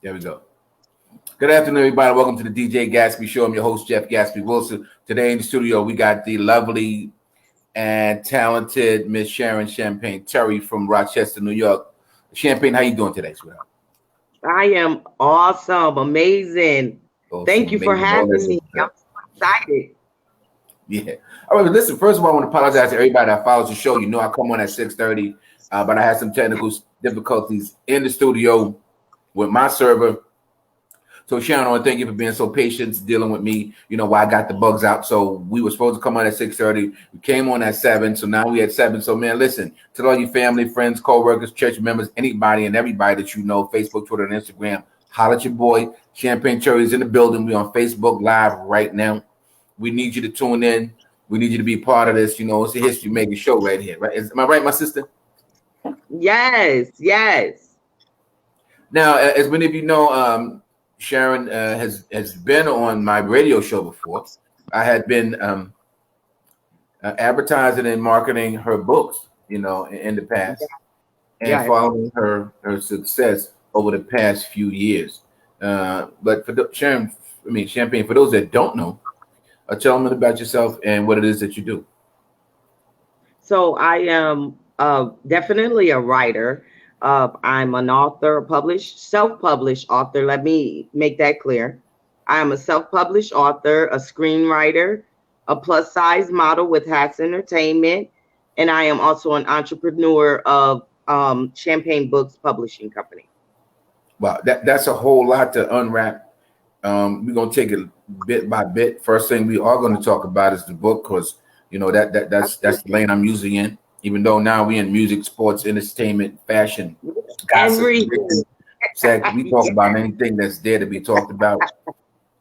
There we go. Good afternoon, everybody. Welcome to the DJ Gatsby Show. I'm your host, Jeff Gatsby Wilson. Today in the studio, we got the lovely and talented Miss Sharon Champagne Terry from Rochester, New York. Champagne, how you doing today, sweetheart? I am awesome, amazing. Thank you for having me. I'm so excited. Yeah. All right, listen, first of all, I want to apologize to everybody that follows the show. You know I come on at 6:30, but I had some technical difficulties in the studio with my server. So, Sharon, I want to thank you for being so patient, dealing with me, while I got the bugs out. So we were supposed to come on at 6:30. We came on at 7. So now we at 7. So, man, listen, to all your family, friends, co-workers, church members, anybody and everybody that you know, Facebook, Twitter, and Instagram, holla at your boy. Champagne Cherry's in the building. We on Facebook Live right now. We need you to tune in. We need you to be part of this. It's a history-making show right here, right? Am I right, my sister? Yes, yes. Now, as many of you know, Sharon has been on my radio show before. I had been advertising and marketing her books, in the past, and following her success over the past few years. But for Champagne, for those that don't know, tell them about yourself and what it is that you do. So I am definitely a writer. I'm an author, self-published author. Let me make that clear. I am a self-published author, a screenwriter, a plus-size model with Hats Entertainment, and I am also an entrepreneur of Champagne Books Publishing Company. Wow, that's a whole lot to unwrap. We're gonna take it bit by bit. First thing we are going to talk about is the book, because that's the lane I'm usually in. Even though now we in music, sports, entertainment, fashion, gossip, we talk about anything that's there to be talked about.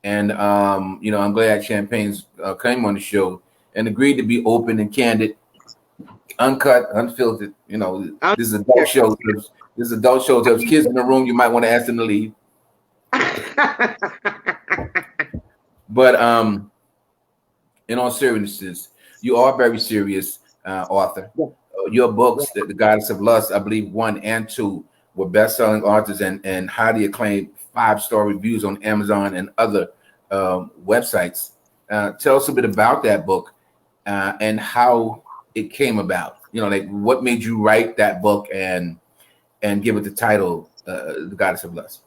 And I'm glad Champagne's came on the show and agreed to be open and candid, uncut, unfiltered. This is adult show. This is adult show. There's kids in the room. You might want to ask them to leave. But in all seriousness, you are a very serious author. Your books, The Goddess of Lust, I believe 1 and 2 were best-selling authors and highly acclaimed 5-star reviews on Amazon and other websites. Tell us a bit about that book and how it came about. What made you write that book and give it the title, The Goddess of Lust?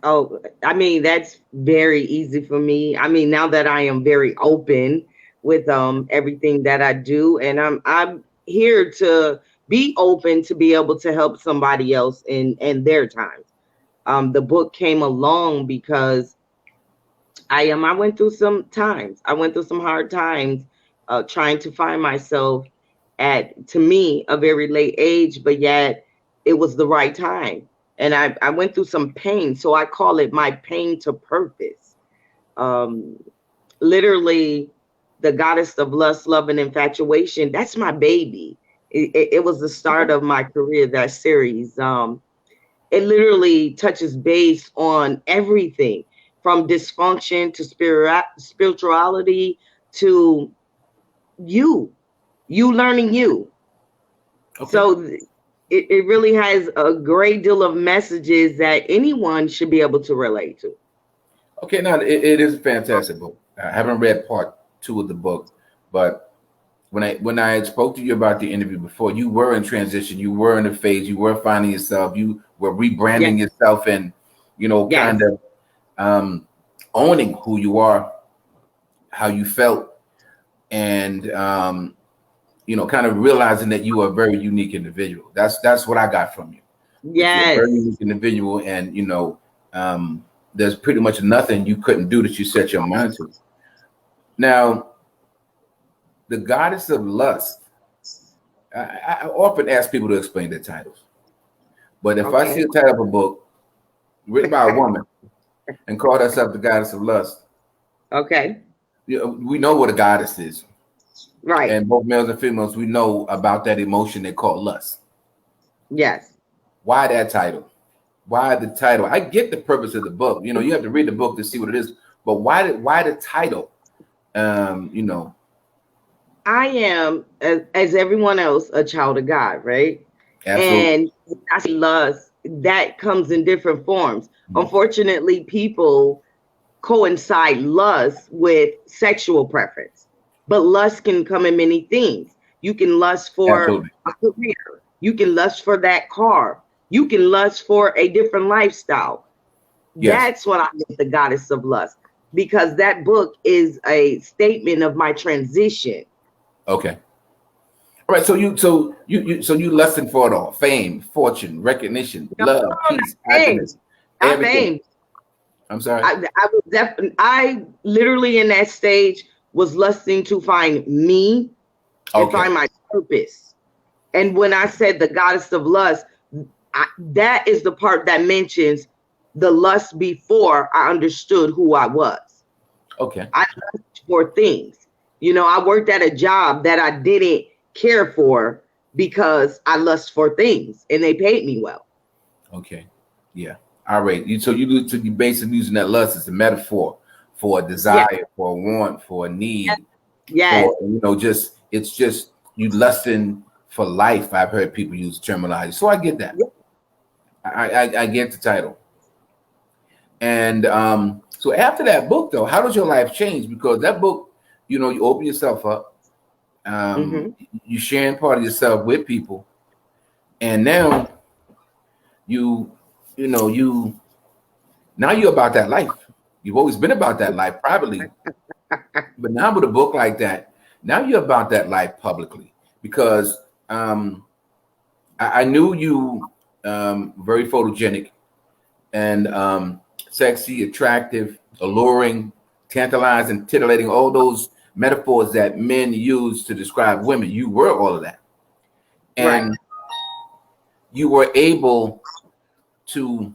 Oh, that's very easy for me. Now that I am very open with everything that I do, and I'm here to be open to be able to help somebody else in their times. The book came along because I went through some times. I went through some hard times trying to find myself at, to me, a very late age, but yet it was the right time. And I went through some pain, so I call it my pain to purpose. Literally, The Goddess of Lust, Love, and Infatuation, that's my baby. It was the start of my career, that series. It literally touches base on everything from dysfunction to spirituality to you learning you. Okay. So it really has a great deal of messages that anyone should be able to relate to. Okay, now it is a fantastic book. I haven't read part 2 of the book, but when I spoke to you about the interview before, you were in transition, you were in a phase, you were finding yourself, you were rebranding yourself, and kind of owning who you are, how you felt, and kind of realizing that you are a very unique individual. That's what I got from you. Yes. You're a very unique individual, and there's pretty much nothing you couldn't do that you set your mind to. Now, The Goddess of Lust. I often ask people to explain their titles, but if I see a title of a book written by a woman and call herself The Goddess of Lust, we know what a goddess is. Right. And both males and females, we know about that emotion they call lust. Yes. Why that title? Why the title? I get the purpose of the book. You have to read the book to see what it is. But why the title? I am, as everyone else, a child of God, right? Absolutely. And I see lust that comes in different forms. Unfortunately, people coincide lust with sexual preference, but lust can come in many things. You can lust for Absolutely. a career, you can lust for that car, you can lust for a different lifestyle. Yes. That's what I meant, the goddess of lust, because that book is a statement of my transition. Okay. All right. So you lesson for it all: fame, fortune, recognition, No, love, not peace, fame, happiness, not everything. fame. I'm sorry. I was definitely, I literally in that stage was lusting to find me and Okay. find my purpose. And when I said the goddess of lust, that is the part that mentions the lust before I understood who I was. Okay. I lust for things. I worked at a job that I didn't care for because I lust for things and they paid me well. Okay. Yeah. All right. So you basically using that lust as a metaphor for a Yeah. desire, for a want, for a need, Yes. for just it's just you lusting for life. I've heard people use the terminology, so I get that. I get the title. And so after that book, though, how does your life change? Because that book, you open yourself up, Mm-hmm. you sharing part of yourself with people, and now you, you now you're about that life. You've always been about that life privately, but now with a book like that, now you're about that life publicly. Because I knew you very photogenic and sexy, attractive, alluring, tantalizing, titillating, all those metaphors that men use to describe women. You were all of that. Right. And you were able to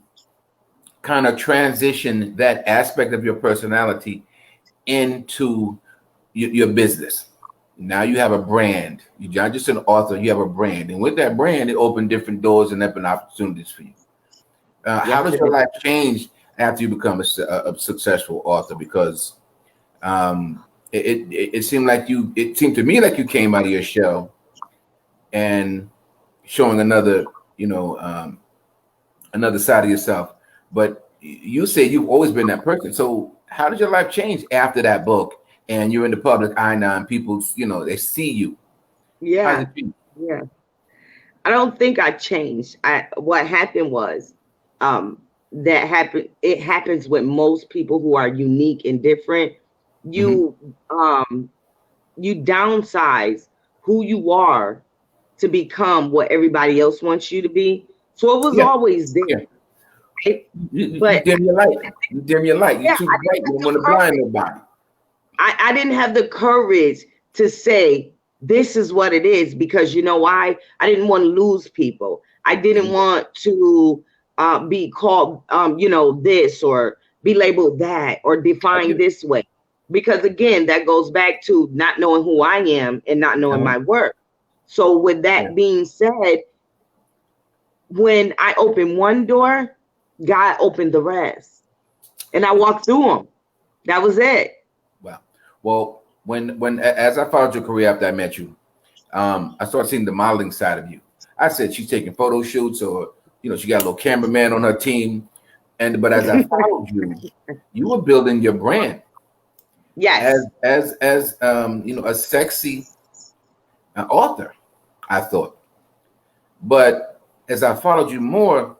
kind of transition that aspect of your personality into your business. Now you have a brand. You're not just an author, you have a brand. And with that brand, it opened different doors and opened opportunities for you. How Yes, does it your is. life change after you become a successful author? Because it seemed it seemed to me like you came out of your shell and showing another side of yourself. But you say you've always been that person. So how did your life change after that book and you're in the public eye now and people, they see you? How did Yeah. it change? Yeah. I don't think I changed. What happened was, that happened. It happens with most people who are unique and different. Hmm. You um you downsize who you are to become what everybody else wants you to be. So it was Yeah, always there, yeah. right? You But dim your light. You dim your light. You're yeah, too bright. You don't want to blind nobody. I didn't have the courage to say this is what it is, because you know why? I didn't want to lose people. I didn't want to be called this, or be labeled that, or I defined get it. this way, because again, that goes back to not knowing who I am and not knowing Uh-huh. my work. So with Yeah. that being said, when I opened one door, God opened the rest, and I walked through them. That was it. Wow. Well, as I followed your career after I met you, I started seeing the modeling side of you. I said she's taking photo shoots, or she got a little cameraman on her team. But as I followed you, you were building your brand as Yes. a sexy author, I thought. But as I followed you more,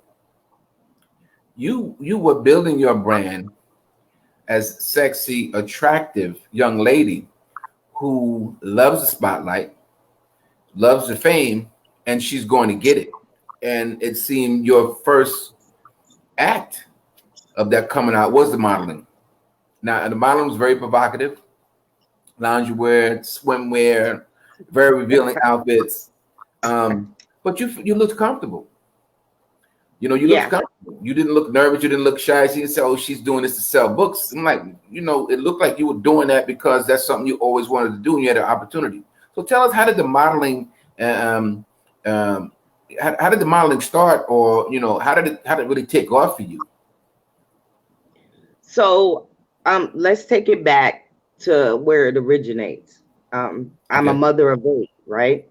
you were building your brand as sexy, attractive young lady who loves the spotlight, loves the fame, and she's going to get it. And it seemed your first act of that coming out was the modeling. Now, the modeling was very provocative, loungewear, swimwear, very revealing outfits. But you looked comfortable. You looked Yeah. comfortable. You didn't look nervous. You didn't look shy. She didn't say, "Oh, she's doing this to sell books." I'm like, it looked like you were doing that because that's something you always wanted to do, and you had an opportunity. So tell us, how did the modeling, um, um, how did the modeling start, or how did it really take off for you? So let's take it back to where it originates. I'm a Okay. mother of eight, right?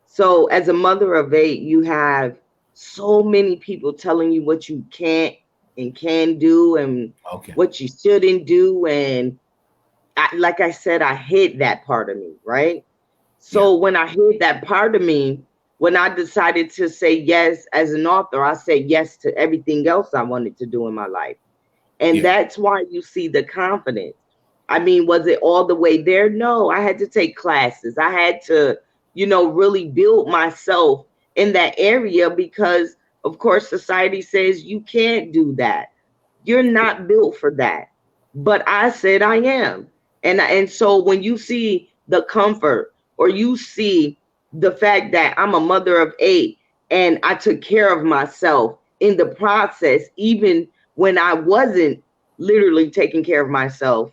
So as a mother of eight, you have so many people telling you what you can't and can do and Okay. what you shouldn't do. And like I said, I hid that part of me, right? Yeah. So when I hid that part of me, when I decided to say yes as an author, I said yes to everything else I wanted to do in my life. And Yeah. that's why you see the confidence. I mean, was it all the way there? No, I had to take classes. I had to, really build myself in that area because, of course, society says you can't do that. You're not built for that. But I said I am. And so when you see the comfort or you see the fact that I'm a mother of 8 and I took care of myself in the process, even when I wasn't literally taking care of myself,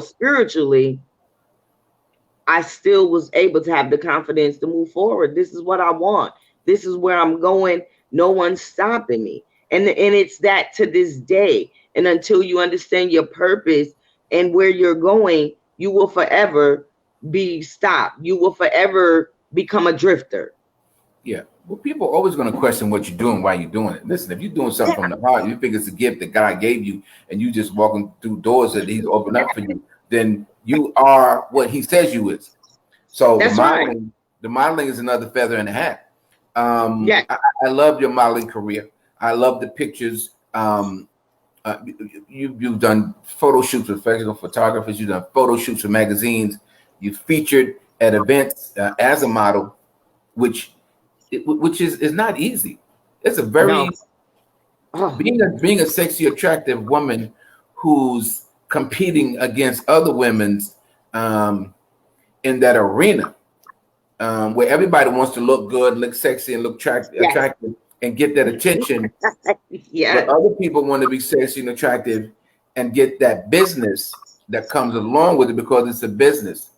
spiritually, I still was able to have the confidence to move forward. This is what I want. This is where I'm going. No one's stopping me. And it's that to this day. And until you understand your purpose and where you're going, you will forever be stopped. You will forever become a drifter. Yeah. Well, people are always going to question what you're doing, why you're doing it. Listen, if you're doing something from the heart, you think it's a gift that God gave you, and you just walking through doors that He's opened up for you, then you are what He says you is. So That's right. the modeling is another feather in the hat. Yeah. I love your modeling career. I love the pictures. You've done photo shoots with professional photographers. You've done photo shoots for magazines. You've featured at events as a model, which is not easy. It's a very No. Oh, being a sexy, attractive woman who's competing against other women's in that arena where everybody wants to look good, look sexy, and look attractive, and get that attention. yeah. But other people want to be sexy and attractive and get that business that comes along with it because it's a business.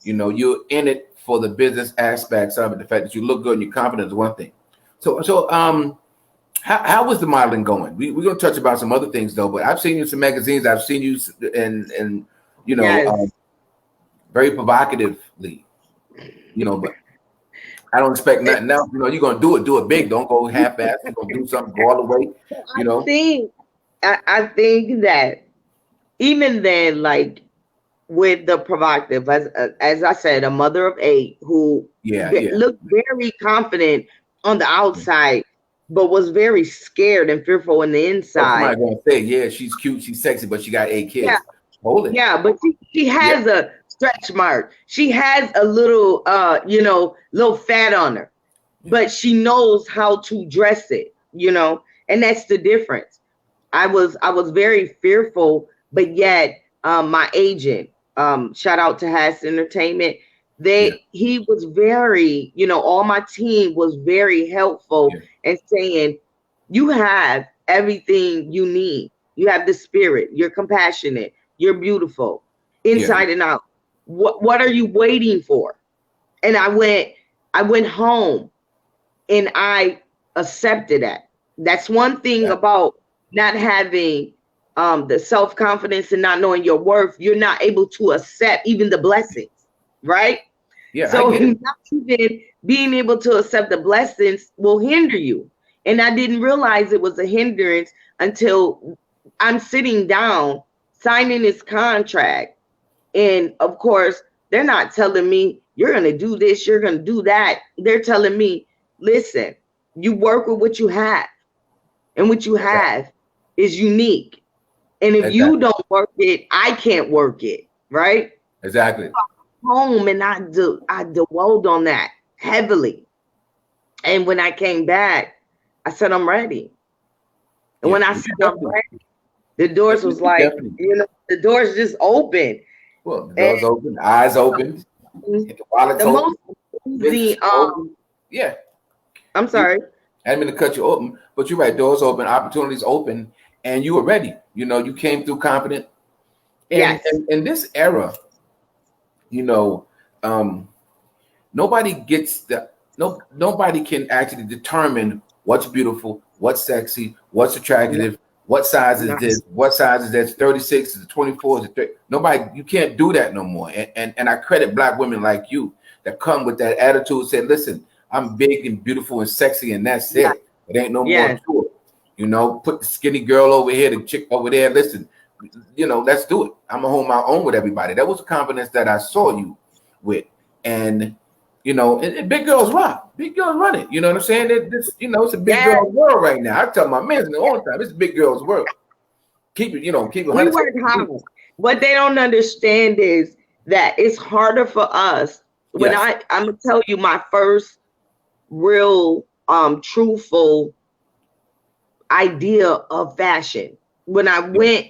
You're in it for the business aspects of it. The fact that you look good and you're confident is one thing. So how was the modeling going? We're going to touch about some other things though, but I've seen you in some magazines. I've seen you and Yes. very provocatively, but I don't expect nothing else. You're going to do it big. Don't go half-assed. You're going to do something, go all the way, I think that even then, like with the provocative, as I said, a mother of 8 who looked very confident on the outside, but was very scared and fearful in the inside. Somebody going to say, yeah, she's cute, she's sexy, but she got 8 kids. Yeah. Hold it. Yeah, but she has a stretch mark. She has a little, little fat on her, but she knows how to dress it, and that's the difference. I was very fearful, but yet my agent, shout out to Haas Entertainment, he was very, all my team was very helpful and saying, you have everything you need. You have the spirit, you're compassionate, you're beautiful inside and out. What are you waiting for? And I went home and I accepted that. That's one thing about not having the self-confidence and not knowing your worth. You're not able to accept even the blessings, right? Yeah. So not even being able to accept the blessings will hinder you. And I didn't realize it was a hindrance until I'm sitting down signing this contract. And of course, they're not telling me you're going to do this, you're going to do that. They're telling me, listen, you work with what you have, and what you have is unique. And if you don't work it, I can't work it. Right? Exactly. Home, and I dwelled on that heavily. And when I came back, I said, I'm ready. And when I said I'm ready, the doors was like, the doors just open. Well, the doors open, eyes open, the wallets open. I'm sorry. I didn't mean to cut you open, but you're right. Doors open, opportunities open, and you were ready. You came through confident. And in this era, nobody can actually determine what's beautiful, what's sexy, what's attractive, what size is this, what size is that, 36, is it 24, is it 30? Nobody, you can't do that no more. And I credit Black women like you that come with that attitude, say, listen, I'm big and beautiful and sexy, and that's Yeah. it. It ain't no more Yes. to it. You know, put the skinny girl over here, the chick over there. Listen, you know, let's do it. I'm gonna hold my own with everybody. That was the confidence that I saw you with, and you know, and big girls rock. Big girls run it. You know what I'm saying? You know, it's a big Yes. girl world right now. I tell my men all the time, it's a big girls world. Keep it, you know, keep it. We 100. work hard. What they don't understand is that it's harder for us. When Yes. I'm gonna tell you my first real truthful idea of fashion. When I went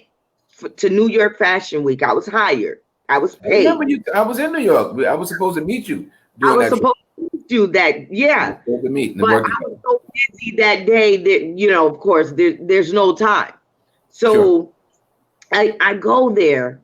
to New York Fashion Week, I was hired. I was I remember paid. you. I was in New York. I was supposed to meet you I doing was that trip. supposed to do that, We were yeah. supposed to meet and But work I was together. so busy that day that, you know, of course, there's no time. Sure. So I go there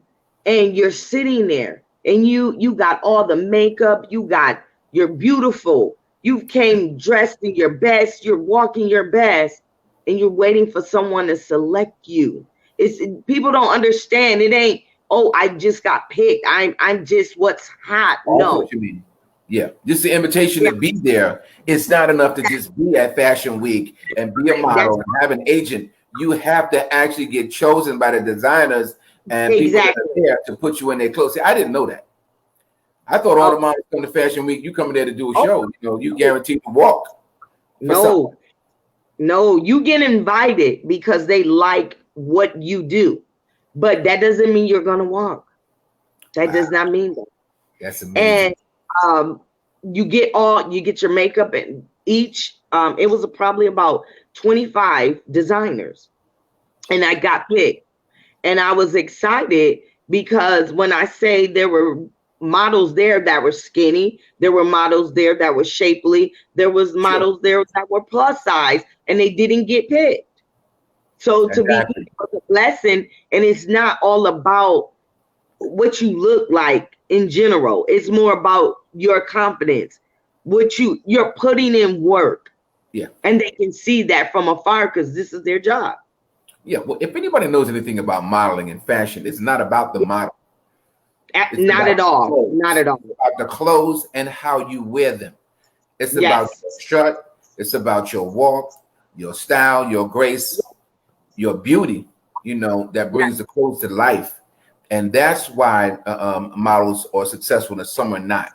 and you're sitting there and you got all the makeup, you're beautiful, you came dressed in your best, you're walking your best, and you're waiting for someone to select you. It's people don't understand. It ain't, oh, I just got picked. I'm just what's hot. I see No. what you mean. Yeah, just the invitation Yeah, to be there. It's not enough to just be at Fashion Week and be a that's model and have an agent. You have to actually get chosen by the designers and people that are exactly. there to put you in their clothes. See, I didn't know that. I thought all the Oh, models come to Fashion Week. You coming there to do a oh show. You know, you guaranteed to walk for something. no, no, you get invited because they like what you do. But that doesn't mean you're gonna walk. That Wow, does not mean that. that's amazing. And um, you get your makeup and each it was probably about 25 designers, and I got picked. And I was excited because when I say there were models there that were skinny, there were models there that were shapely, there was Sure, models there that were plus size, and they didn't get picked. So to be exactly. picked was a blessing, and it's not all about what you look like in general. It's more about your confidence, what you're putting in work, Yeah, and they can see that from afar because this is their job. yeah. Well, if anybody knows anything about modeling and fashion, it's not about the model. It's Not about at the all. Not clothes. at all. It's about the clothes and how you wear them. It's about Yes. your strut. It's about your walk, your style, your grace, your beauty. You know that Yes. brings the clothes to life, and that's why models are successful and some are not.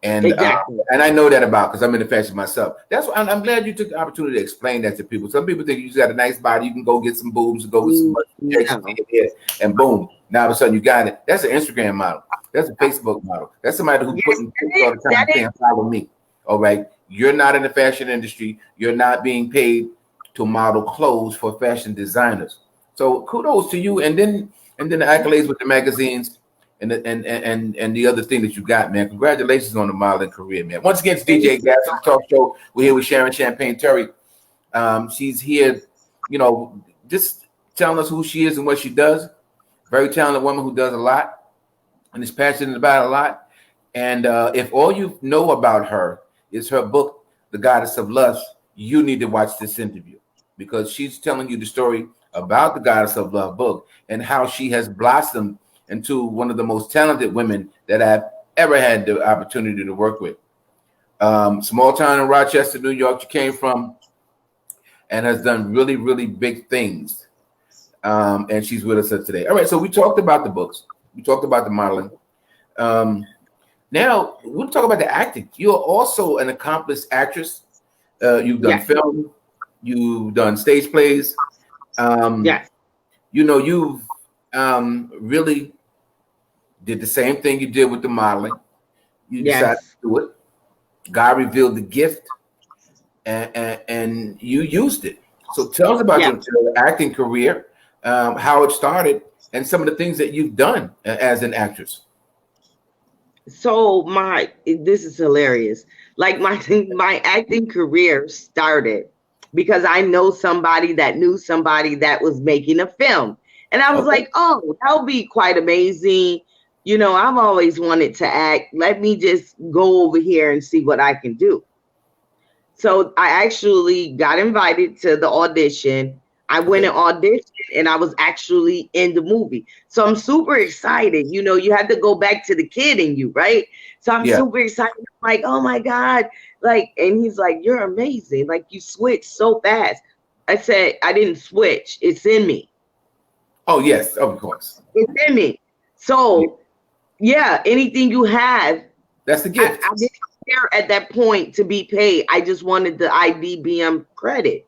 Exactly. And I know that about because I'm in the fashion myself. That's why I'm glad you took the opportunity to explain that to people. Some people think you just got a nice body, you can go get some boobs, go with some injections in No. your head, and boom, now all of a sudden you got it. That's an Instagram model. That's a Facebook model. That's somebody who Yes, putting that posts all is. the time That is. saying follow me. All right, you're not in the fashion industry. You're not being paid to model clothes for fashion designers. So kudos to you, and then the accolades with the magazines and the other thing that you got, man. Congratulations on the modeling career, man. Once again, it's Thank DJ you Gas so on the talk show. We're here with Sharon Champagne Terry. She's here, you know, just telling us who she is and what she does. Very talented woman who does a lot and is passionate about a lot. And if all you know about her is her book, The Goddess of Lust, you need to watch this interview because she's telling you the story about the Goddess of Love book and how she has blossomed into one of the most talented women that I've ever had the opportunity to work with. Small town in Rochester, New York, she came from and has done really, really big things. And she's with us today. All right, so we talked about the books, we talked about the modeling. Um, Now we'll talk about the acting. You're also an accomplished actress. You've done yes. film, you've done stage plays. Um, Yes. you know, you've really did the same thing you did with the modeling. You decided to Yes. do it. God revealed the gift, and you used it. So tell us about Yeah. your acting career, how it started, and some of the things that you've done as an actress. So this is hilarious. Like my my acting career started because I know somebody that knew somebody that was making a film. And I was Okay. like, oh, that would be quite amazing. You know, I've always wanted to act. Let me just go over here and see what I can do. So I actually got invited to the audition. I went Okay. and auditioned and I was actually in the movie. So I'm super excited. You know, you had to go back to the kid in you, right? So I'm Yeah. super excited. I'm like, oh my God. Like, and he's like, you're amazing. Like, you switched so fast. I said, I didn't switch. It's in me. Oh, yes, of course. It's in me. So, yeah, anything you have, That's the gift. I didn't care at that point to be paid. I just wanted the IDBM credit.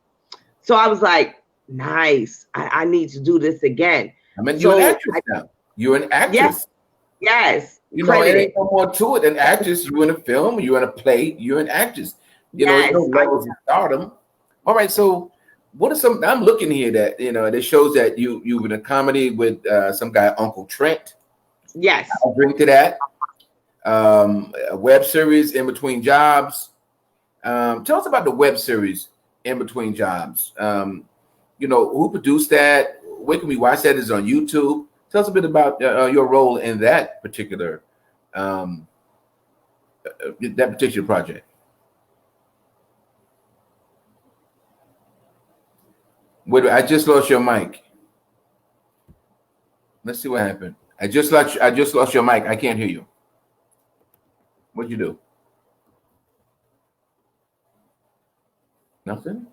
So I was like, nice. I need to do this again. I mean, you're an actress now. You're an actress. Yes. You know, there ain't no more to it. An actress, you're in a film, you're in a play, you're an actress. You know, there's no levels of stardom. All right, so what are some? I'm looking here that that shows that you in a comedy with some guy, Uncle Trent. Yes, I'll drink to that. A web series, In Between Jobs. Tell us about the web series, In Between Jobs. Who produced that? Where can we watch that? Is it on YouTube? Tell us a bit about your role in that particular project. Wait, I just lost your mic. Let's see what happened. I just lost your mic. I can't hear you. What'd you do? Nothing?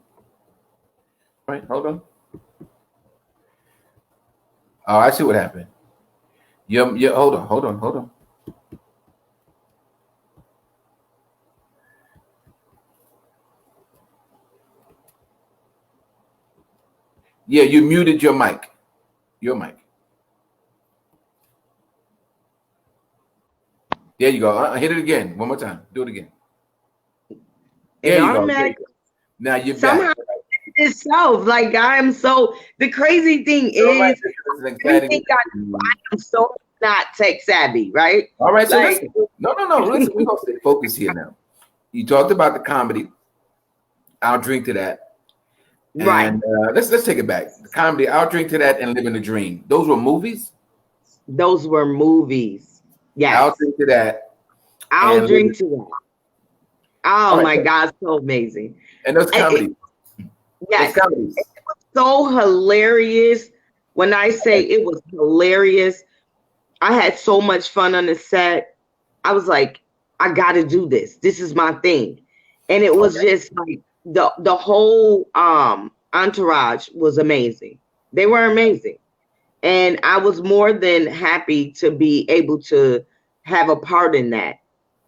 All right, hold on. Oh, I see what happened. Yeah, hold on. Yeah, you muted your mic. Your mic. There you go. Hit it again. One more time. Do it again. There you go. Now you're somehow back. Itself, like I'm so. The crazy thing is, I am so not tech savvy, right? All right. So no. Listen, we're gonna stay focused here now. You talked about the comedy. I'll drink to that. Right. And let's take it back. The comedy. I'll drink to that and Living the Dream. Those were movies. Those were movies. Yes. I'll drink to that. I'll drink to that. Oh my God, so amazing. And those comedies. Yes. It was so hilarious. When I say it was hilarious, I had so much fun on the set. I was like, I got to do this. This is my thing. And it was just like the whole entourage was amazing. They were amazing. And I was more than happy to be able to have a part in that.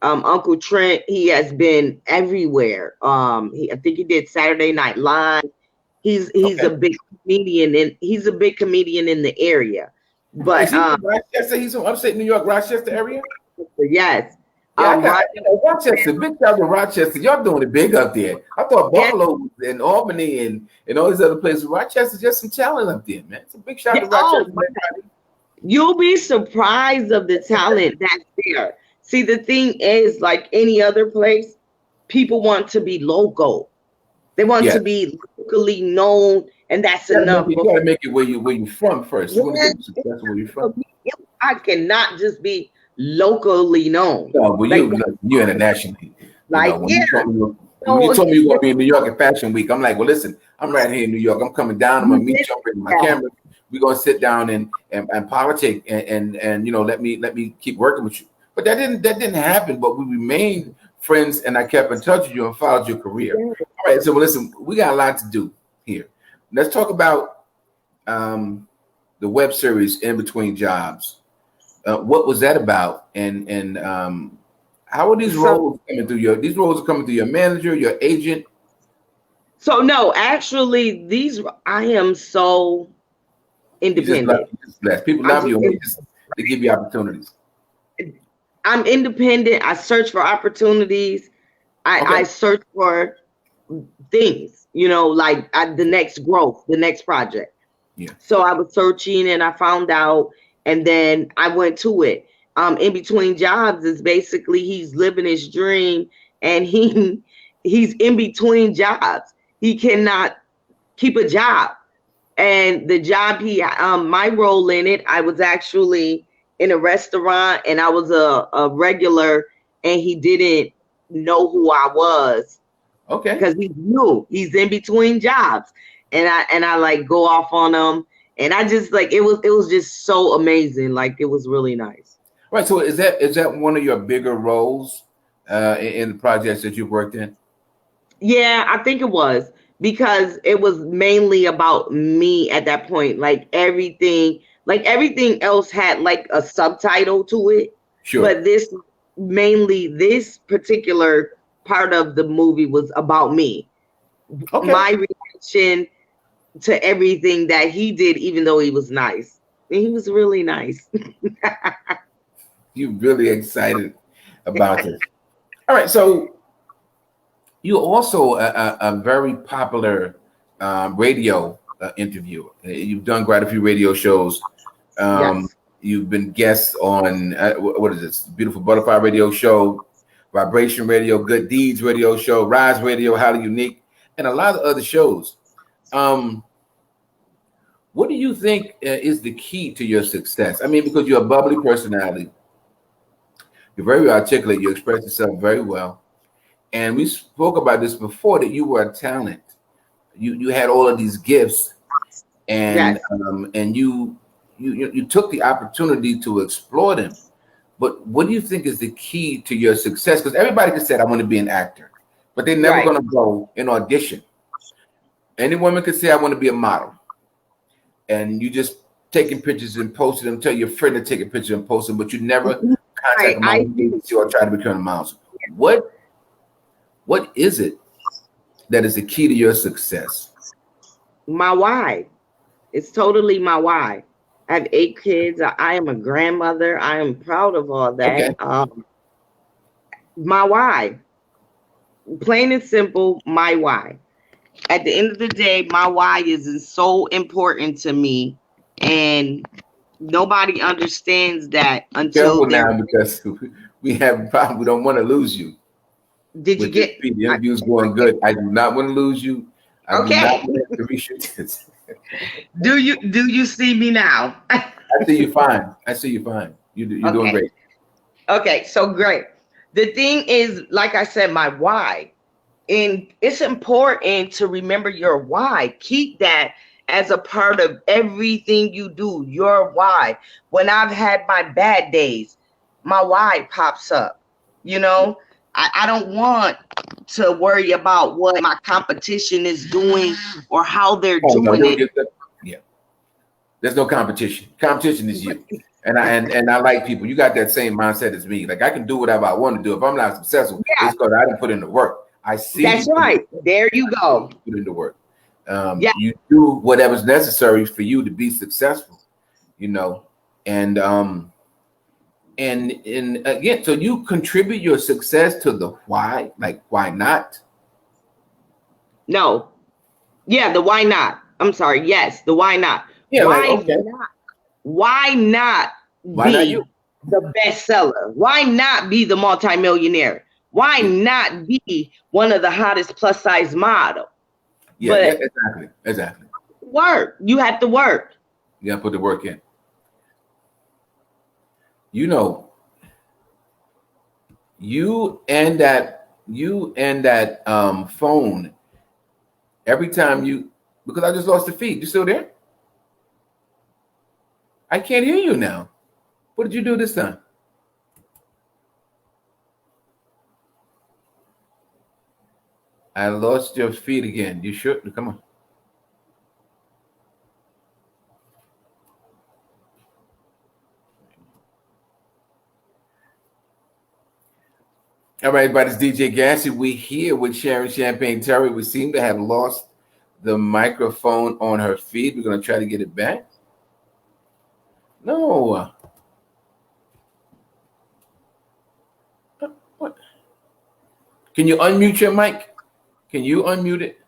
Uncle Trent, he has been everywhere. I think he did Saturday Night Live. He's a big comedian, and he's a big comedian in the area. But is he from Rochester? He's from upstate New York, Rochester area. Yes. Rochester, big shout out to Rochester. Y'all doing it big up there. I thought Buffalo and Albany and all these other places. Rochester's just some talent up there, man. It's a big shout out to Rochester. You'll be surprised of the talent that's there. See, the thing is, like any other place, people want to be local. They want to be locally known, and that's enough. You gotta make it where you're from first. You want to get successful where you're from. I cannot just be locally known. No, but you're internationally. Like, when you told me you were going to be in New York at Fashion Week, I'm like, well, listen, I'm right here in New York. I'm coming down. I'm gonna meet you. I'm bringing my camera. We're gonna sit down and politic and let me keep working with you. But that didn't happen. But we remained friends, and I kept in touch with you and followed your career. All right, so listen, we got a lot to do here. Let's talk about the web series In Between Jobs. What was that about? And how are these roles coming through these roles are coming through your manager, your agent? So no, actually, I am so independent. People love you. They give you opportunities. I'm independent. I search for opportunities. I search for things, like the next growth, the next project. Yeah. So I was searching and I found out, and then I went to it. In Between Jobs is basically he's living his dream, and he's in between jobs. He cannot keep a job. And the job my role in it, I was actually in a restaurant, and I was a regular, and he didn't know who I was. Okay. Because he's new. He's in between jobs. And I like go off on him. And I just like it was just so amazing. Like it was really nice. Right. So is that one of your bigger roles? in the projects that you've worked in? Yeah, I think it was because it was mainly about me at that point. Like everything else had like a subtitle to it, Sure. but this particular part of the movie was about me, Okay. my reaction to everything that he did, even though he was nice. And he was really nice. You're really excited about this. All right. So you're also a very popular radio interviewer. You've done quite a few radio shows. Yes. You've been guests on what is this? Beautiful Butterfly Radio Show, Vibration Radio, Good Deeds Radio Show, Rise Radio, Highly Unique, and a lot of other shows. What do you think is the key to your success? I mean, because you're a bubbly personality, you're very articulate, you express yourself very well, and we spoke about this before that you were a talent. You had all of these gifts, and Yes. and you took the opportunity to explore them. But what do you think is the key to your success? Because everybody can say, I want to be an actor, but they're never Right. going to go and audition. Any woman could say, I want to be a model. And you just taking pictures and posting them, tell your friend to take a picture and post them, but you never contact a model agency or try to become a model. What is it that is the key to your success? My why. It's totally my why. I have 8 kids. I am a grandmother. I am proud of all that. Okay. My why. Plain and simple, my why. At the end of the day, my why is so important to me, and nobody understands that until Careful now, because we have a problem. We don't want to lose you. Did you get the interview's going good? I do not want to lose you. I do not want to reshoot this. Do you see me now? I see you fine. I see you fine. You're doing great. Okay, so great. The thing is, like I said, my why. And it's important to remember your why. Keep that as a part of everything you do, your why. When I've had my bad days, my why pops up. You know, I don't want to worry about what my competition is doing or how they're doing it. Yeah. There's no competition. Competition is you. And I like people. You got that same mindset as me. Like, I can do whatever I want to do. If I'm not successful, it's because I didn't put in the work. I see. That's right. There you go. Put in the work. You do whatever's necessary for you to be successful. You know, and again, so you contribute your success to the why. Like, why not? No. Yeah, the why not. I'm sorry. Yes, the why not. Yeah, why okay. not? Why not be the bestseller? Why not be the multimillionaire? Why not be one of the hottest plus size model? Yeah, exactly. Work. You have to work. You gotta put the work in. You know, you and that phone every time because I just lost the feed. You still there? I can't hear you now. What did you do this time? I lost your feed again. You sure? Come on. All right, everybody, it's DJ Gassy. We're here with Sharon Champagne Terry. We seem to have lost the microphone on her feed. We're going to try to get it back. No. What? Can you unmute your mic? Can you unmute it?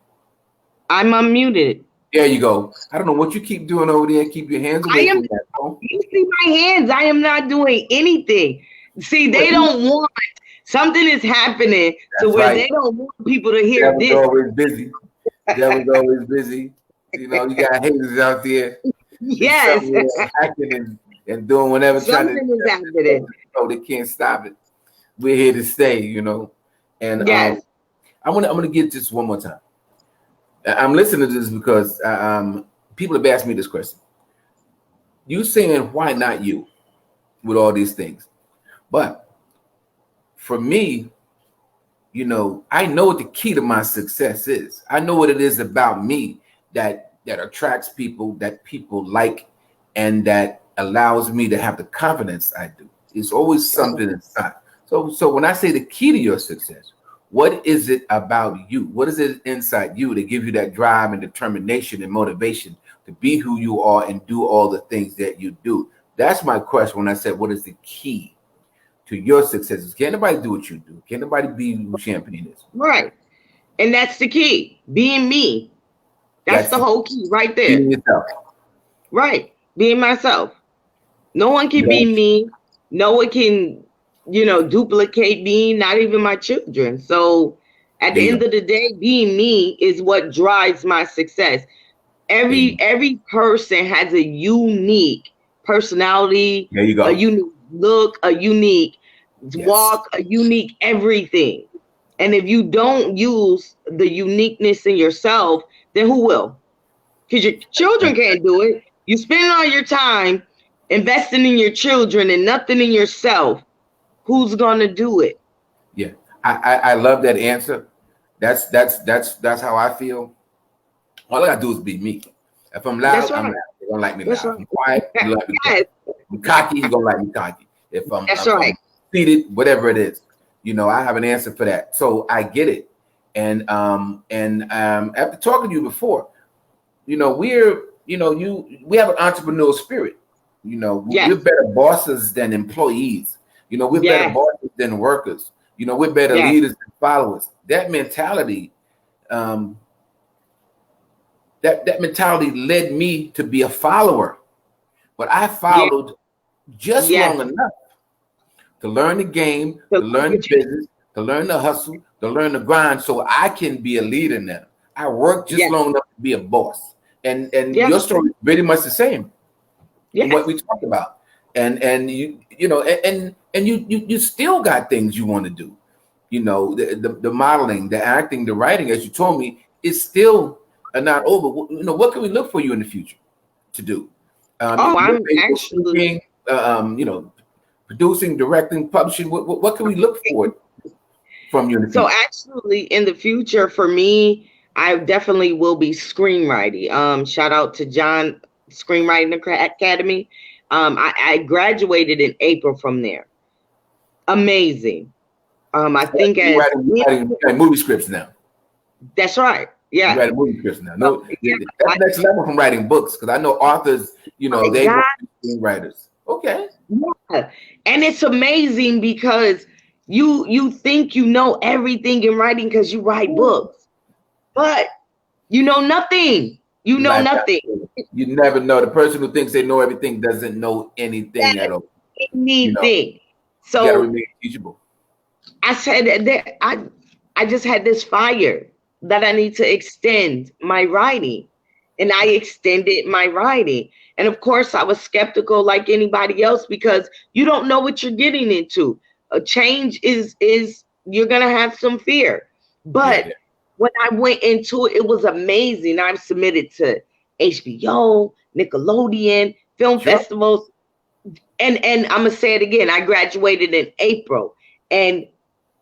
I'm unmuted. There you go. I don't know what you keep doing over there. Keep your hands away from that phone. You see my hands. I am not doing anything. See, they don't want something is happening to where they don't want people to hear this. Always busy. Devil's always busy. You know, you got haters out there. Yes. Acting and doing whatever. Something is happening. Oh, they can't stop it. We're here to stay, you know. And yes. I'm gonna get this one more time. I'm listening to this because people have asked me this question. You saying why not you with all these things? But for me, I know what the key to my success is. I know what it is about me that attracts people, that people like, and that allows me to have the confidence I do. It's always something inside. So when I say the key to your success, what is it about you? What is it inside you to give you that drive and determination and motivation to be who you are and do all the things that you do? That's my question when I said, what is the key to your successes? Can't nobody do what you do. Can't nobody be who Champagne is. Right. And that's the key. Being me. That's the whole key right there. Being yourself. Right. Being myself. No one can be me. No one can, duplicate me, not even my children. So at the end of the day, being me is what drives my success. Every person has a unique personality, there you go. A unique look, a unique walk, a unique everything. And if you don't use the uniqueness in yourself, then who will? Because your children can't do it. You spend all your time investing in your children and nothing in yourself. Who's gonna do it? Yeah, I love that answer. That's how I feel. All I gotta do is be me. If I'm loud, I'm loud. You're gonna like me loud. If I'm quiet, you like me quiet. If I'm cocky, you're gonna like me cocky. If I'm seated, whatever it is, I have an answer for that. So I get it. And after talking to you before, we have an entrepreneurial spirit. We're better bosses than employees. We're better bosses than workers. We're better leaders than followers. That mentality, that mentality led me to be a follower. But I followed just long enough to learn the game, to learn the business, to learn the hustle, to learn the grind, so I can be a leader now. I worked just long enough to be a boss. And your story is pretty much the same. What we talked about. And you still got things you want to do. The modeling, the acting, the writing, as you told me, is still not over. What can we look for you in the future to do? I'm actually producing, directing, publishing. What can we look for from you in the future? So actually, in the future, for me, I definitely will be screenwriting. Shout out to John Screenwriting Academy. I graduated in April from there. Amazing. I think you're writing movie scripts now. That's right. Yeah. You're writing movie scripts now. No, that's next level from writing books, because I know authors, they were screenwriters. Okay. Yeah. And it's amazing because you think you know everything in writing because you write books, but you know nothing. You know nothing. You never know. The person who thinks they know everything doesn't know anything at all. Anything. So you gotta remain teachable. I said that I just had this fire that I need to extend my writing, and I extended my writing. And of course, I was skeptical like anybody else, because you don't know what you're getting into. A change is you're gonna have some fear, but when I went into it, it was amazing. I'm submitted to HBO, Nickelodeon, film festivals, and I'm gonna say it again. I graduated in April, and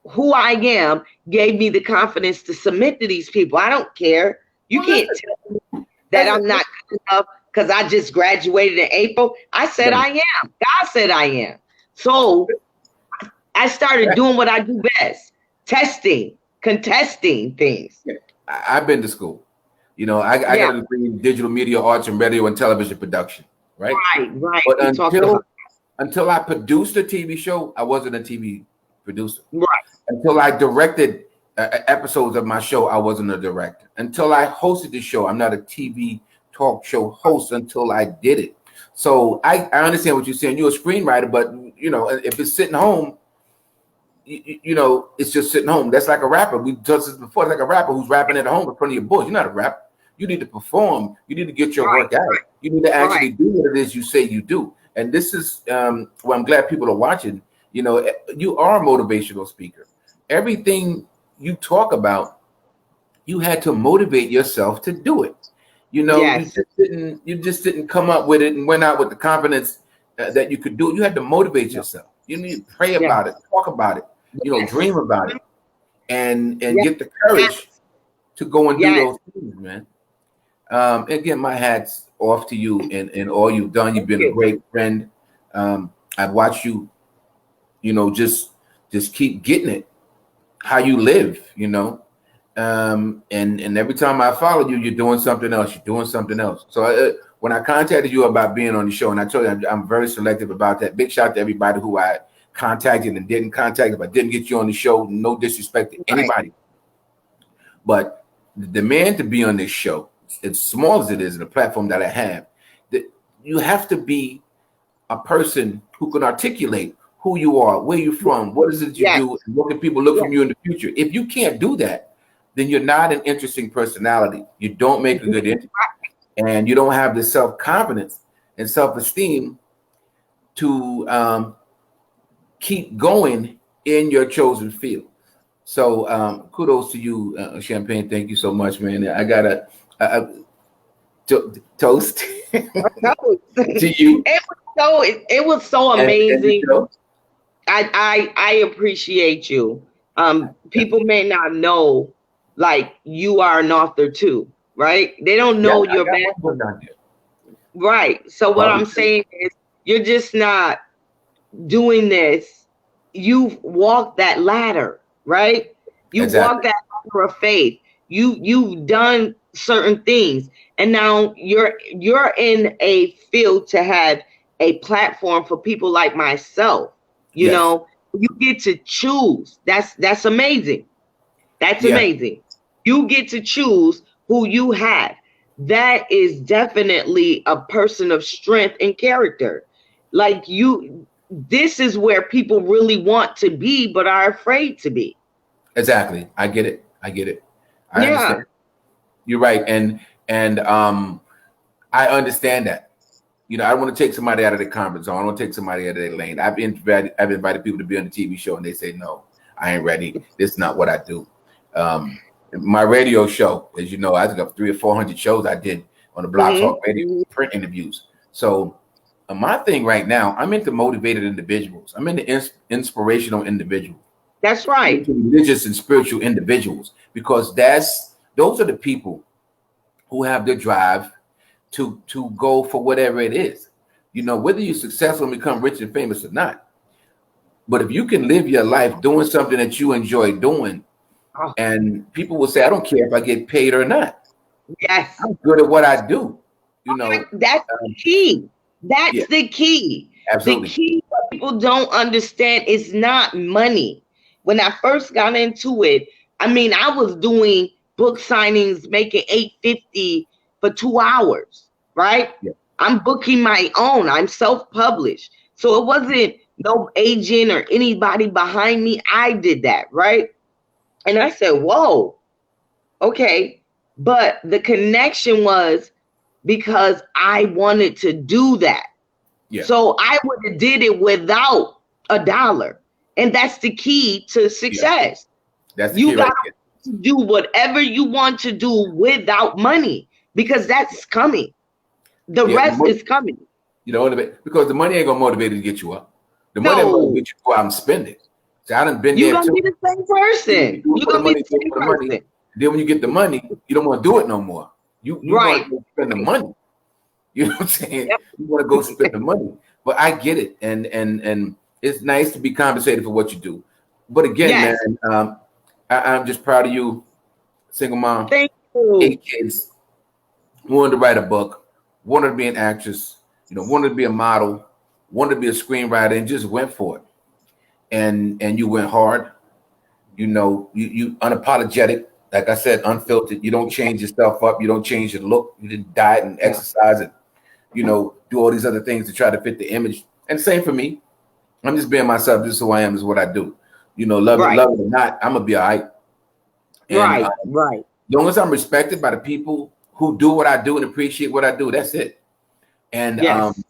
who I am gave me the confidence to submit to these people. I don't care. You can't tell me that I'm not good enough because I just graduated in April. I said I am. God said I am. So I started doing what I do best: testing, contesting things. I've been to school. I got a degree in digital media arts and radio and television production. Right. But until I produced a TV show, I wasn't a TV producer. Right. Until I directed episodes of my show, I wasn't a director. Until I hosted the show, I'm not a TV talk show host until I did it. So I understand what you're saying. You're a screenwriter, but if it's sitting home, it's just sitting home. That's like a rapper. We discussed this before. It's like a rapper who's rapping at home in front of your boys. You're not a rapper. You need to perform. You need to get your work out. You need to actually do what it is you say you do. And this is well, I'm glad people are watching. You are a motivational speaker. Everything you talk about, you had to motivate yourself to do it. You just didn't come up with it and went out with the confidence that you could do it. You had to motivate yourself. You need to pray about it, talk about it, dream about it. and Yes. get the courage to go and do Yes. those things, man. Again, my hat's off to you and all you've done. You've Thank been a you. great friend. I've watched you, just keep getting it. How you live, and every time I follow you, you're doing something else. You're doing something else. So when I contacted you about being on the show, and I told you I'm very selective about that. Big shout out to everybody who I contacted and didn't contact. If I didn't get you on the show, no disrespect to Right. anybody, but the demand to be on this show, as small as it is, the platform that I have, that you have to be a person who can articulate who you are, where you're from, what is it you Yes. do, and what can people look Yes. from you in the future. If you can't do that, then you're not an interesting personality. You don't make a good interview, and you don't have the self-confidence and self-esteem to keep going in your chosen field. So kudos to you, Champagne. Thank you so much, man. I got a toast No. to you. It was so And amazing. I appreciate you. People may not know, like, you are an author too, right? They don't yeah, know I your got one background. book down there. Right. So what I'm saying is you're just not doing this. You've walked that ladder, right? You walked Exactly. that ladder of faith. You've done certain things, and now you're in a field to have a platform for people like myself. You Yes. know, you get to choose. That's amazing. That's Yeah. amazing. You get to choose who you have. That is definitely a person of strength and character. Like you, this is where people really want to be, but are afraid to be. Exactly. I get it. I get it. I understand. Yeah. You're right. And I understand that. I don't want to take somebody out of their comfort zone. I don't want to take somebody out of their lane. I've invited people to be on the TV show and they say, no, I ain't ready. This is not what I do. My radio show, as you know, I think of 300 or 400 shows I did on the Block Mm-hmm. Talk Radio, print interviews. So my thing right now, I'm into motivated individuals. I'm into inspirational individuals. That's I'm right. into religious and spiritual individuals because those are the people who have the drive to go for whatever it is. Whether you're successful and become rich and famous or not. But if you can live your life doing something that you enjoy doing, Oh, and people will say, I don't care if I get paid or not. yes. I'm good at what I do. You know, That's the key. yeah, That's the key. The absolutely. key what people don't understand is not money. When I first got into it, I mean, I was doing book signings, making $850 for 2 hours, right? Yeah, I'm booking my own. I'm self-published. So it wasn't no agent or anybody behind me. I did that, right? And I said, whoa, okay. But the connection was because I wanted to do that. yeah, So I would have did it without a dollar. And that's the key to yeah. success. That's the You key right got there. to do whatever you want to do without money because that's coming. The Yeah, rest is coming. because the money ain't gonna motivate you to get you up. The money will No, motivate you to go out and spend it. So I done been you're there going to be too. the same You person. do it You're for the going to be money, the do it same for the money. person. Then when you get the money, you don't want to do it no more. You Right. want to spend the money. You know what I'm saying? Yep. You want to go spend the money. But I get it, and it's nice to be compensated for what you do. But again, Yes. man, I'm just proud of you, single mom, Thank you. 8 kids, wanted to write a book, wanted to be an actress, wanted to be a model, wanted to be a screenwriter, and just went for it. And you went hard. You unapologetic. Like I said, unfiltered. You don't change yourself up. You don't change your look. You didn't diet and exercise and do all these other things to try to fit the image. And same for me. I'm just being myself. Just who I am is what I do. Love Right. it or not, I'm gonna be all right. And Right. Right. as long as I'm respected by the people who do what I do and appreciate what I do, that's it. And Yes.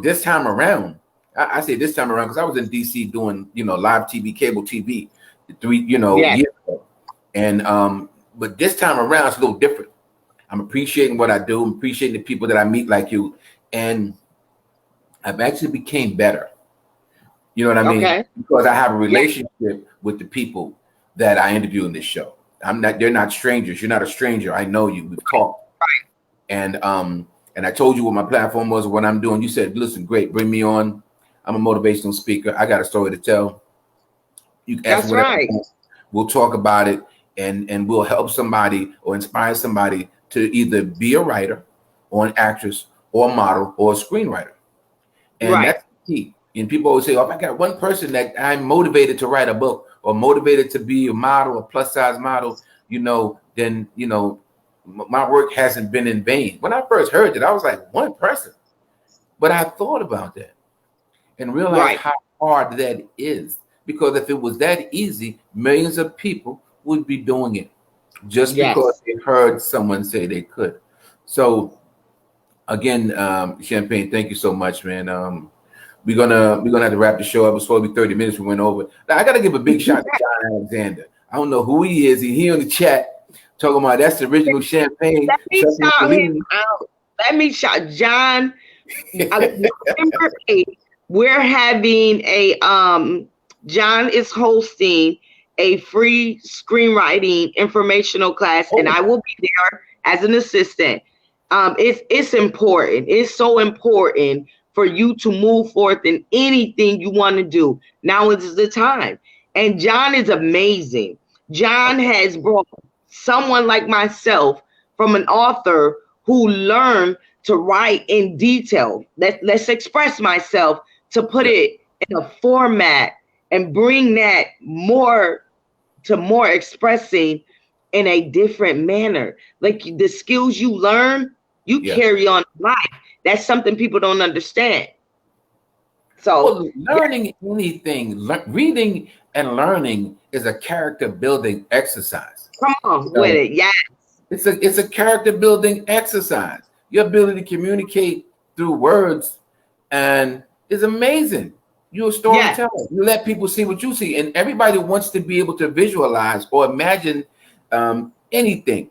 this time around, I say this time around because I was in DC doing live TV, cable TV, Yes. years ago. And but this time around it's a little different. I'm appreciating what I do. I'm appreciating the people that I meet like you, and I've actually became better. You know what I mean? Okay. Because I have a Yes. relationship with the people. that I interview in this show. I'm not. They're not strangers. You're not a stranger. I know you. We've talked, and I told you what my platform was, what I'm doing. You said, "Listen, great, bring me on. I'm a motivational speaker. I got a story to tell. You can ask me That's whatever you right. want. We'll talk about it, and we'll help somebody or inspire somebody to either be a writer, or an actress, or a model, or a screenwriter." And Right. that's the key. And people always say, "Oh, if I got one person that I'm motivated to write a book or motivated to be a model, a plus size model, then my work hasn't been in vain." When I first heard that, I was like, one person. But I thought about that and realized Right. how hard that is. Because if it was that easy, millions of people would be doing it just because Yes. they heard someone say they could. So again, Champagne, thank you so much, man. We're gonna have to wrap the show up. It was supposed to be 30 minutes. We went over. Now I gotta give a big shout to John Alexander. I don't know who he is. He here in the chat talking about that's the original Champagne. Let me shout him out. Let me shout John. November 8th, we're having a John is hosting a free screenwriting informational class, and I will be there as an assistant. It's important. It's so important for you to move forth in anything you want to do. Now is the time. And John is amazing. John has brought someone like myself from an author who learned to write in detail. Let's express myself to put it in a format and bring that more expressing in a different manner. Like the skills you learn, you carry on in life. That's something people don't understand. So learning anything, reading and learning is a character building exercise. come on with it. Yes. It's a character building exercise. Your ability to communicate through words and is amazing. You're a storyteller. Yes. You let people see what you see, and everybody wants to be able to visualize or imagine anything.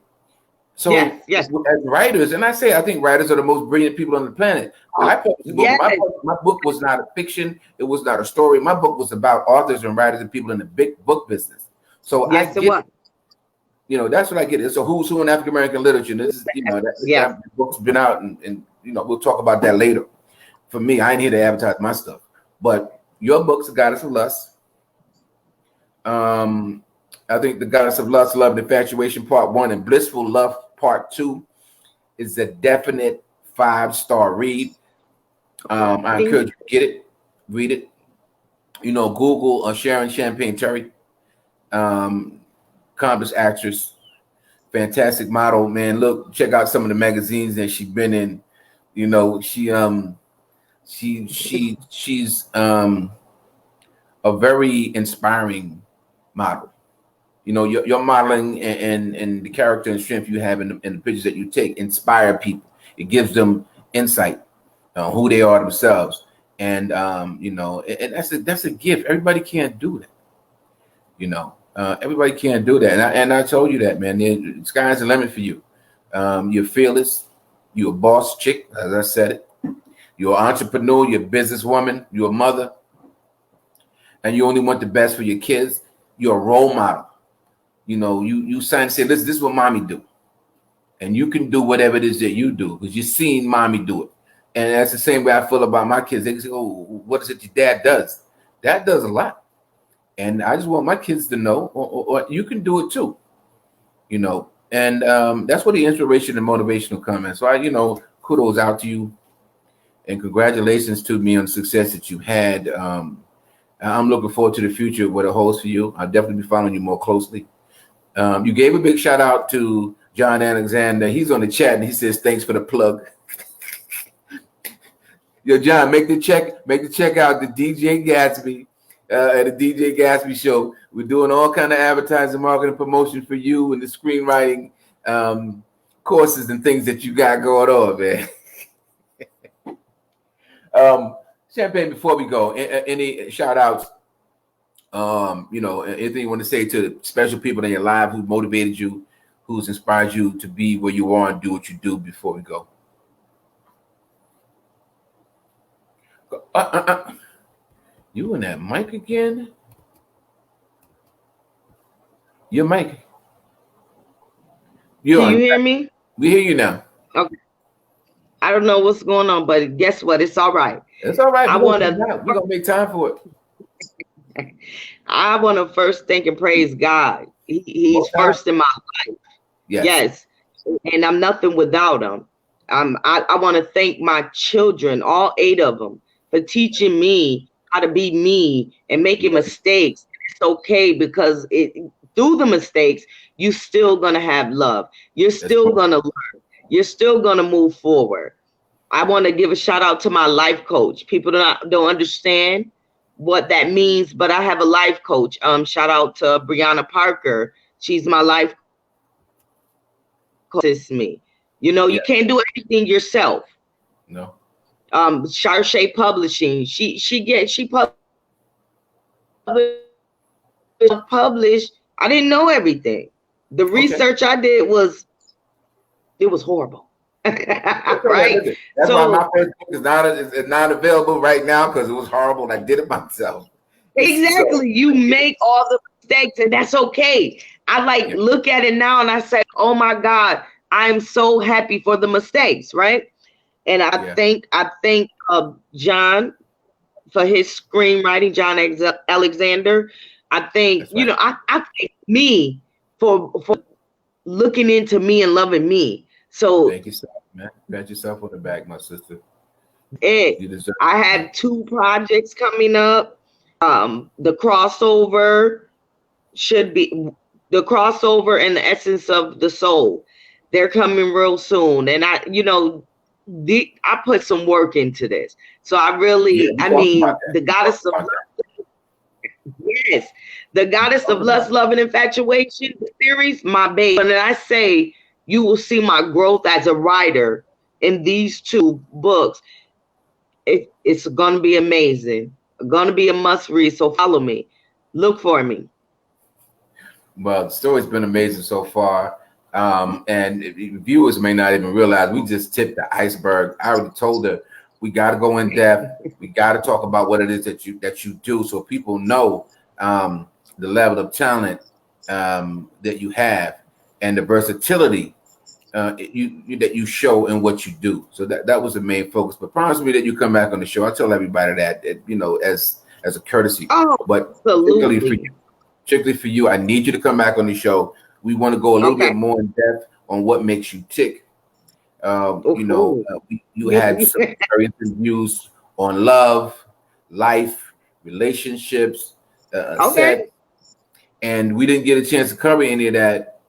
So Yes. as writers, and I think writers are the most brilliant people on the planet. When I published a book, my book was not a fiction. It was not a story. My book was about authors and writers and people in the big book business. So yes, it was. That's what I get. It's a who's who in African American literature. And this is, that book's been out, and we'll talk about that later. For me, I ain't here to advertise my stuff, but your book's The Goddess of Lust. I think The Goddess of Lust, Love, and Infatuation Part 1 and Blissful Love Part 2 is a definite 5-star read. I encourage you to get it, read it. Google Sharon Champagne Terry, accomplished actress, fantastic model. Man, look, check out some of the magazines that she's been in. She's a very inspiring model. Your modeling and the character and strength you have in the pictures that you take inspire people. It gives them insight on who they are themselves, and and that's a gift. Everybody can't do that. Everybody can't do that, and I told you that, man. The sky's the limit for you. You're fearless. You're a boss chick, as I said it. You're an entrepreneur. You're a businesswoman. You're a mother, and you only want the best for your kids. You're a role model. You sign and say, listen, this is what mommy do. And you can do whatever it is that you do because you've seen mommy do it. And that's the same way I feel about my kids. They say, oh, what is it your dad does? Dad does a lot. And I just want my kids to know, or you can do it too. And that's where the inspiration and motivation will come in. So kudos out to you and congratulations to me on the success that you had. I'm looking forward to the future of what it holds for you. I'll definitely be following you more closely. You gave a big shout out to John Alexander. He's on the chat and he says, thanks for the plug. Yo, John, make the check out the DJ Gatsby at the DJ Gatsby show. We're doing all kind of advertising, marketing, promotion for you and the screenwriting courses and things that you got going on, man. Champagne, before we go, any shout outs? Anything you want to say to special people in your life who motivated you, who's inspired you to be where you are and do what you do before we go? You and that mic again? You're making. Can you hear me? We hear you now. Okay. I don't know what's going on, but guess what? It's all right. It's all right. I want to. We're gonna make time for it. I want to first thank and praise God. He's first in my life. Yes. And I'm nothing without him. I want to thank my children, all 8 of them, for teaching me how to be me and making mistakes. It's okay, because through the mistakes, you're still going to have love. You're still going to learn. You're still going to move forward. I want to give a shout out to my life coach. People don't understand what that means, but I have a life coach. Shout out to Brianna Parker. She's my life coach. Assist me. You know, you can't do everything yourself. No. Sharshay Publishing. She published. I didn't know everything. The research I did was horrible. Right? That's why my Facebook is not available right now, because it was horrible and I did it myself. Exactly. You make all the mistakes, and that's okay. I look at it now and I say, oh my God, I'm so happy for the mistakes, right? And I thank John for his screenwriting, John Alexander. I think, I thank me for looking into me and loving me. So thank you, man. Pat yourself on the back, my sister. I have 2 projects coming up. The crossover and the essence of the soul. They're coming real soon. And I put some work into this. So I really, the goddess of love. Yes. The goddess of lust, love, and infatuation series, my baby. And I say, you will see my growth as a writer in these 2 books. It's going to be amazing. Going to be a must read. So follow me. Look for me. Well, the story's been amazing so far. And viewers may not even realize we just tipped the iceberg. I already told her we got to go in depth. We got to talk about what it is that you do, so people know the level of talent that you have and the versatility that you show in what you do. So that was the main focus. But promise me that you come back on the show. I tell everybody that as a courtesy. But absolutely. Particularly for you, I need you to come back on the show. We want to go a little bit more in depth on what makes you tick. You had some various views on love, life, relationships, sex, and we didn't get a chance to cover any of that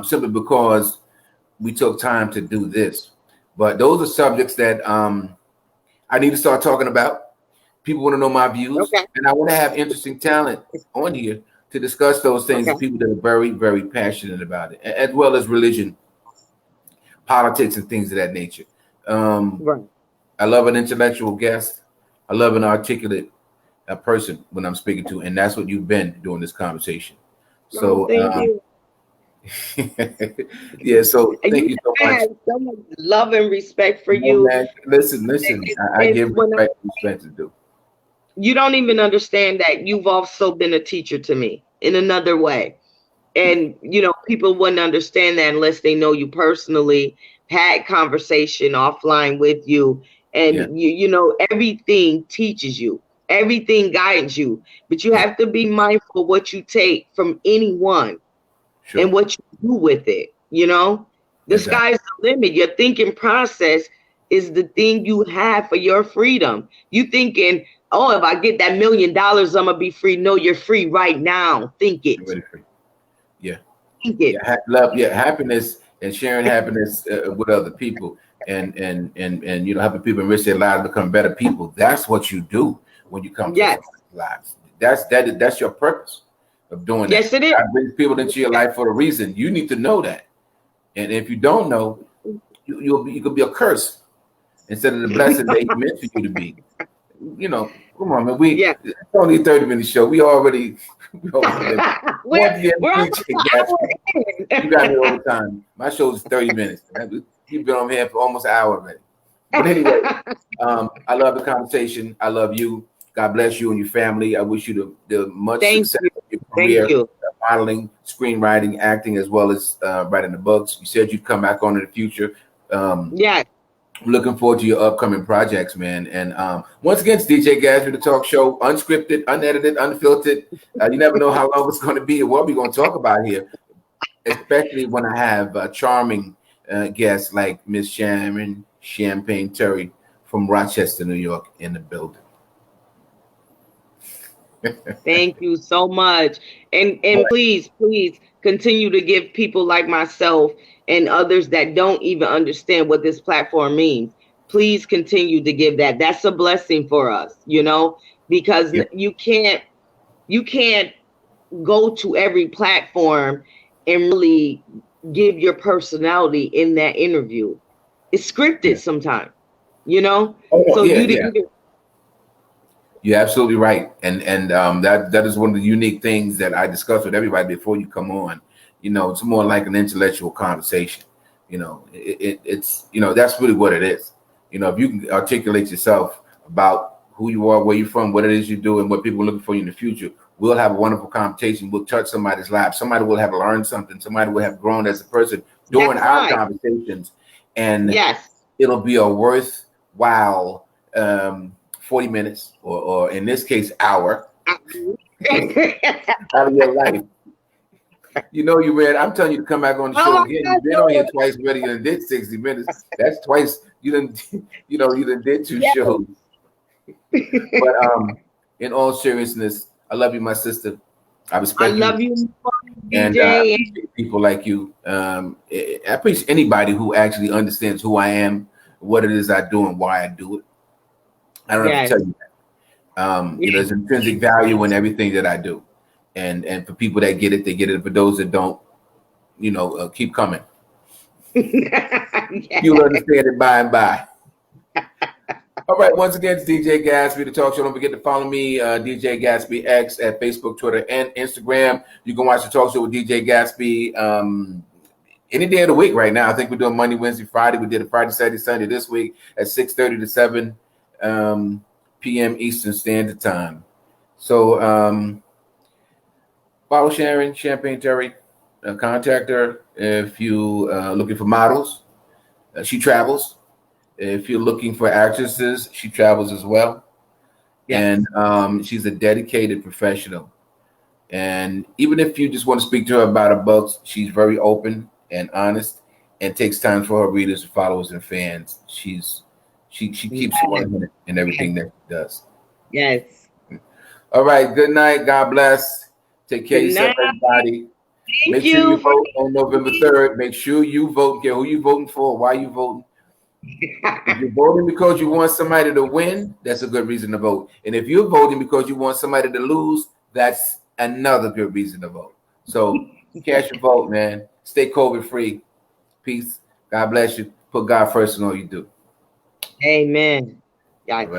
simply because we took time to do this. But those are subjects that I need to start talking about. People want to know my views, and I want to have interesting talent on here to discuss those things. People that are very, very passionate about it, as well as religion, politics, and things of that nature. I love an intellectual guest. I love an articulate person when I'm speaking to, and that's what you've been during this conversation. So, thank you. So thank you so much. I have so much love and respect for you. Man, listen. I give respect to do. You don't even understand that you've also been a teacher to me in another way. And, people wouldn't understand that unless they know you personally, had conversation offline with you. And, everything teaches you, everything guides you. But you have to be mindful of what you take from anyone and what you do with it. The sky's the limit. Your thinking process is the thing you have for your freedom. You thinking, oh, if I get that $1 million, I'm gonna be free. No, you're free right now. Think it. Really free. Yeah. Think it. Love, happiness and sharing happiness with other people, and helping people enrich their lives, become better people. That's what you do when you come to lives. That's your purpose of doing that. Yes, it is. God brings people into your life for a reason. You need to know that, and if you don't know, you could be a curse instead of the blessing that He meant for you to be. Come on, man. It's only a 30-minute show. We're already you got me all the time. My show is 30 minutes. You've been on here for almost an hour already. But anyway, I love the conversation. I love you. God bless you and your family. I wish you the much Thank success you. in your Thank career, you. modeling, screenwriting, acting, as well as writing the books. You said you'd come back on in the future. Yes. Looking forward to your upcoming projects, man. And once again, it's DJ Gatsby, the talk show, unscripted, unedited, unfiltered. You never know how long it's going to be or what we're going to talk about here, especially when I have charming guests like Miss Sharon Champagne Terry from Rochester, New York, in the building. Thank you so much. And please, please continue to give people like myself and others that don't even understand what this platform means. Please continue to give that. That's a blessing for us, because Yep. you can't go to every platform and really give your personality in that interview. It's scripted Yeah. sometimes, Oh, so yeah, you yeah. didn't. You're absolutely right, and that is one of the unique things that I discuss with everybody before you come on. It's more like an intellectual conversation. It's that's really what it is. If you can articulate yourself about who you are, where you're from, what it is you do, and what people are looking for you in the future, we'll have a wonderful conversation. We'll touch somebody's life. Somebody will have learned something. Somebody will have grown as a person during That's our right. conversations, and Yes. it'll be a worthwhile 40 minutes, or in this case, hour out of your life. You read. I'm telling you to come back on the Oh show my again. God, You've been on here twice already. You done did 60 minutes. That's twice. You done did two yes. shows. But in all seriousness, I love you, my sister. I I respect you, love you, and I DJ. appreciate people like you. I appreciate anybody who actually understands who I am, what it is I do, and why I do it. I don't have to Yes. tell you that. There's intrinsic value in everything that I do, and for people that get it, they get it. For those that don't, keep coming. Yes. You'll understand it by and by. All right. Once again, it's DJ Gatsby, the talk show. Don't forget to follow me, DJ Gatsby X, at Facebook, Twitter, and Instagram. You can watch the talk show with DJ Gatsby any day of the week right now. I think we're doing Monday, Wednesday, Friday. We did it Friday, Saturday, Sunday this week at 6:30 to 7 p.m. Eastern Standard Time. So follow Sharon Champagne Terry. Contact her if you looking for models. She travels. If you're looking for actresses, she travels as well. Yes. And she's a dedicated professional. And even if you just want to speak to her about her books, she's very open and honest, and takes time for her readers, followers, and fans. She keeps it 100 in everything that she does. Yes. All right. Good night. God bless. Take care of Good yourself, night. everybody. Thank Make sure you you for vote on November 3rd. Make sure you vote. Get who you voting for, why you voting. If you're voting because you want somebody to win, that's a good reason to vote. And if you're voting because you want somebody to lose, that's another good reason to vote. So cast your vote, man. Stay COVID free. Peace. God bless you. Put God first in all you do. Amen. All Yikes.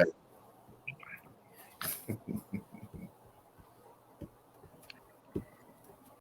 right.